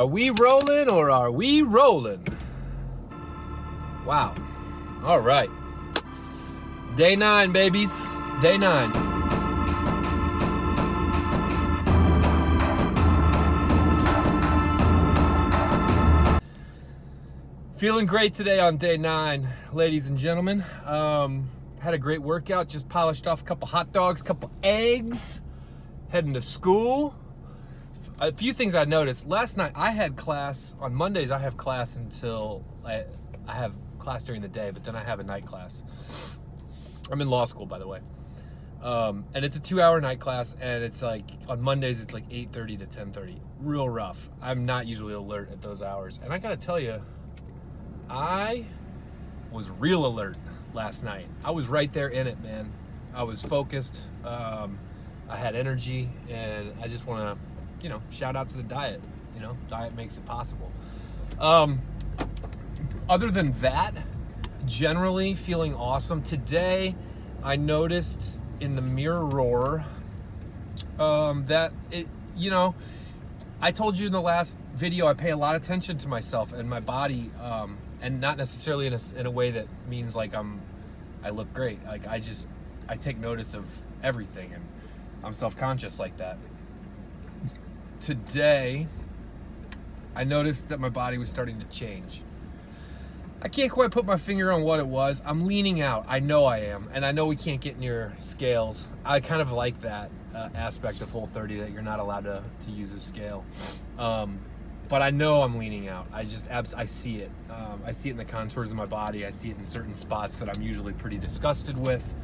Are we rolling or are we rolling? Wow. All right. Day 9, babies. Day 9. Feeling great today on day 9, ladies and gentlemen. Had a great workout. Just polished off a couple hot dogs, couple eggs. Heading to school. A few things I noticed. Last night I had class. On Mondays I have class until I have class during the day, but then I have a night class. I'm in law school, by the way. And it's a 2-hour night class, and it's like on Mondays it's like 8:30 to 10:30. Real rough. I'm not usually alert at those hours. And I gotta tell you, I was real alert last night. I was right there in it, man. I was focused. I had energy, and I just want to, shout out to the diet. Diet makes it possible. Other than that, generally feeling awesome. Today, I noticed in the mirror that it, I told you in the last video, I pay a lot of attention to myself and my body, and not necessarily in a way that means like I look great. Like I take notice of everything, and I'm self-conscious like that. Today, I noticed that my body was starting to change. I can't quite put my finger on what it was. I'm leaning out. I know I am. And I know we can't get near scales. I kind of like that aspect of Whole30, that you're not allowed to use a scale. But I know I'm leaning out. I see it. I see it in the contours of my body. I see it in certain spots that I'm usually pretty disgusted with.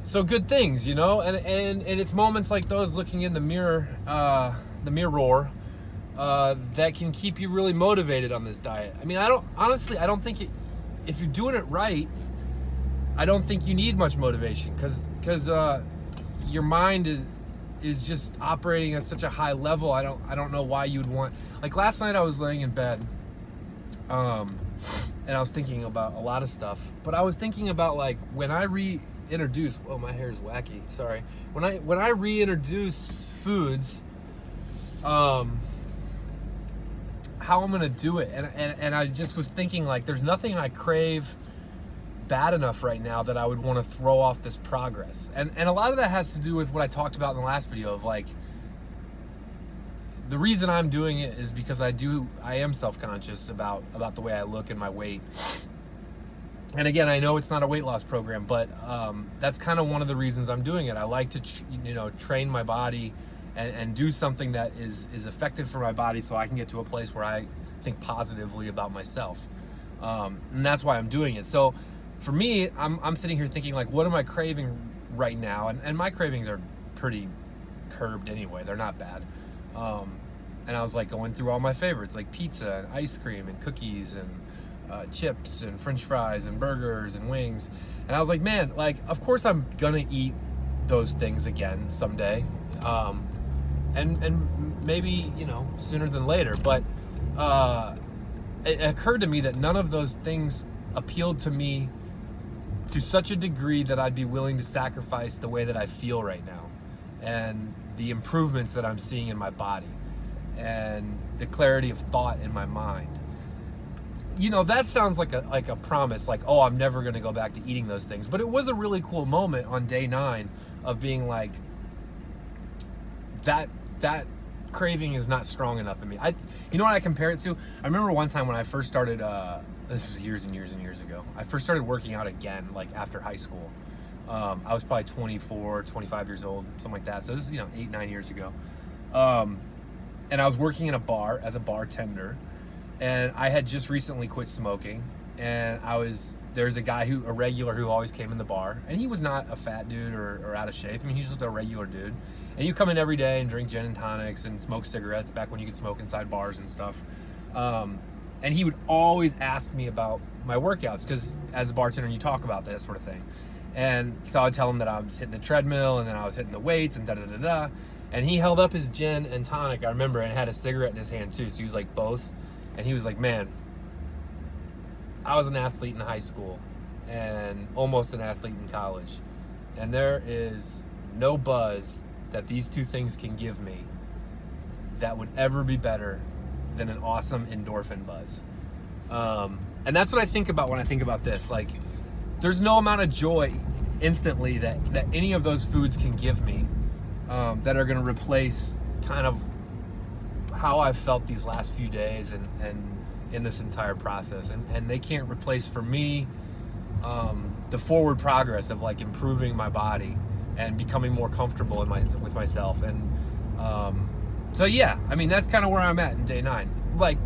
So good things, and it's moments like those, looking in the mirror, that can keep you really motivated on this diet. I mean, I don't think if you're doing it right, I don't think you need much motivation, because your mind is just operating at such a high level. I don't know why you'd want, like last night I was laying in bed, and I was thinking about a lot of stuff, but I was thinking about like when I reintroduce, oh, my hair is wacky, sorry. When I reintroduce foods, how I'm gonna do it, and I just was thinking, like, there's nothing I crave bad enough right now that I would want to throw off this progress, and a lot of that has to do with what I talked about in the last video, of like, the reason I'm doing it is because I am self-conscious about the way I look and my weight. And again, I know it's not a weight loss program, but that's kind of one of the reasons I'm doing it. I like to train my body and do something that is effective for my body, so I can get to a place where I think positively about myself. And that's why I'm doing it. So for me, I'm sitting here thinking, like, what am I craving right now? And my cravings are pretty curbed anyway. They're not bad. And I was like going through all my favorites, like pizza and ice cream and cookies and chips and French fries and burgers and wings. And I was like, man, like, of course I'm gonna eat those things again someday. And maybe, sooner than later. But it occurred to me that none of those things appealed to me to such a degree that I'd be willing to sacrifice the way that I feel right now, and the improvements that I'm seeing in my body, and the clarity of thought in my mind. That sounds like a promise, like, oh, I'm never going to go back to eating those things. But it was a really cool moment on day 9 of being like, that craving is not strong enough in me. You know what I compare it to? I remember one time when I first started, this was years and years and years ago, I first started working out again, like after high school. I was probably 24, 25 years old, something like that. So this is, 8-9 years ago. And I was working in a bar as a bartender, and I had just recently quit smoking, and there's a guy a regular who always came in the bar, and he was not a fat dude or out of shape. I mean, he's just a regular dude. And you come in every day and drink gin and tonics and smoke cigarettes back when you could smoke inside bars and stuff. And he would always ask me about my workouts, because as a bartender, you talk about that sort of thing. And so I'd tell him that I was hitting the treadmill, and then I was hitting the weights, and da-da-da-da. And he held up his gin and tonic, I remember, and had a cigarette in his hand too. So he was like, both. And he was like, man, I was an athlete in high school and almost an athlete in college. And there is no buzz that these two things can give me that would ever be better than an awesome endorphin buzz. And that's what I think about when I think about this. Like, there's no amount of joy instantly that any of those foods can give me that are going to replace kind of how I've felt these last few days and in this entire process. And they can't replace for me the forward progress of like improving my body and becoming more comfortable with myself. And so yeah, I mean, that's kind of where I'm at in day 9. Like,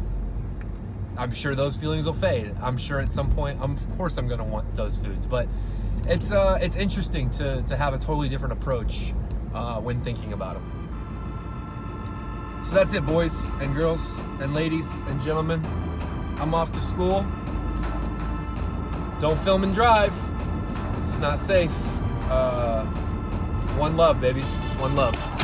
I'm sure those feelings will fade. I'm sure at some point, of course I'm going to want those foods, but it's interesting to have a totally different approach when thinking about them. So that's it, boys and girls and ladies and gentlemen. I'm off to school. Don't film and drive. It's not safe. One love, babies. One love.